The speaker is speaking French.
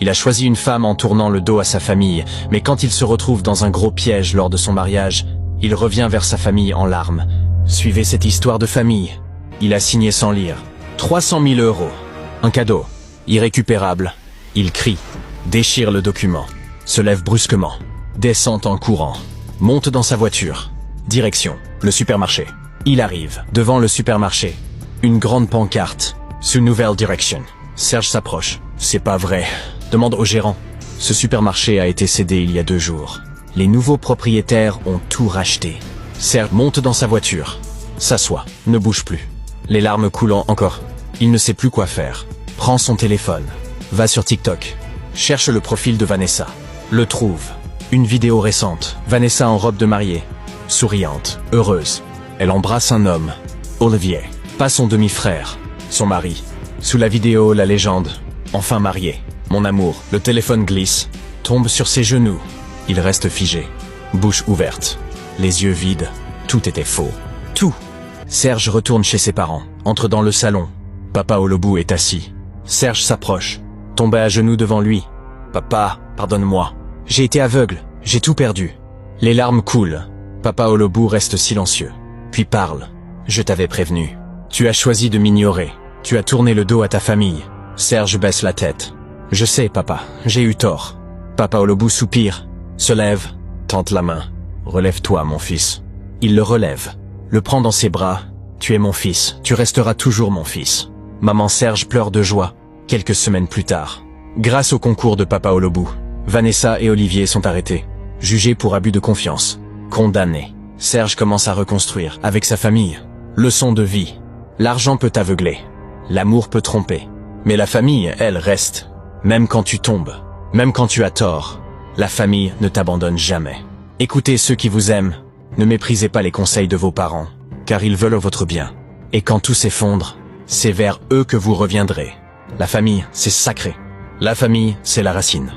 Il a choisi une femme en tournant le dos à sa famille, mais quand il se retrouve dans un gros piège lors de son mariage, il revient vers sa famille en larmes. Suivez cette histoire de famille. Il a signé sans lire. 300 000 €. Un cadeau. Irrécupérable. Il crie. Déchire le document. Se lève brusquement. Descend en courant. Monte dans sa voiture. Direction. Le supermarché. Il arrive. Devant le supermarché. Une grande pancarte. Sous nouvelle direction. Serge s'approche. C'est pas vrai. Demande au gérant. Ce supermarché a été cédé il y a 2 jours. Les nouveaux propriétaires ont tout racheté. Serge monte dans sa voiture. S'assoit. Ne bouge plus. Les larmes coulant encore. Il ne sait plus quoi faire. Prend son téléphone. Va sur TikTok. Cherche le profil de Vanessa. Le trouve. Une vidéo récente. Vanessa en robe de mariée. Souriante. Heureuse. Elle embrasse un homme. Olivier. Pas son demi-frère. Son mari. Sous la vidéo, la légende. Enfin marié. Mon amour. Le téléphone glisse. Tombe sur ses genoux. Il reste figé. Bouche ouverte. Les yeux vides. Tout était faux. Tout. Serge retourne chez ses parents. Entre dans le salon. Papa Olobou est assis. Serge s'approche. Tombe à genoux devant lui. Papa, pardonne-moi. J'ai été aveugle. J'ai tout perdu. Les larmes coulent. Papa Olobou reste silencieux. Puis parle. Je t'avais prévenu. Tu as choisi de m'ignorer. Tu as tourné le dos à ta famille. Serge baisse la tête. Je sais, papa, j'ai eu tort. Papa Olobou soupire, se lève, tente la main. Relève-toi, mon fils. Il le relève, le prend dans ses bras. Tu es mon fils, tu resteras toujours mon fils. Maman Serge pleure de joie, quelques semaines plus tard. Grâce au concours de Papa Olobou, Vanessa et Olivier sont arrêtés, jugés pour abus de confiance, condamnés. Serge commence à reconstruire avec sa famille. Leçon de vie. L'argent peut aveugler, l'amour peut tromper, mais la famille, elle, reste. Même quand tu tombes, même quand tu as tort, la famille ne t'abandonne jamais. Écoutez ceux qui vous aiment, ne méprisez pas les conseils de vos parents, car ils veulent votre bien. Et quand tout s'effondre, c'est vers eux que vous reviendrez. La famille, c'est sacré. La famille, c'est la racine.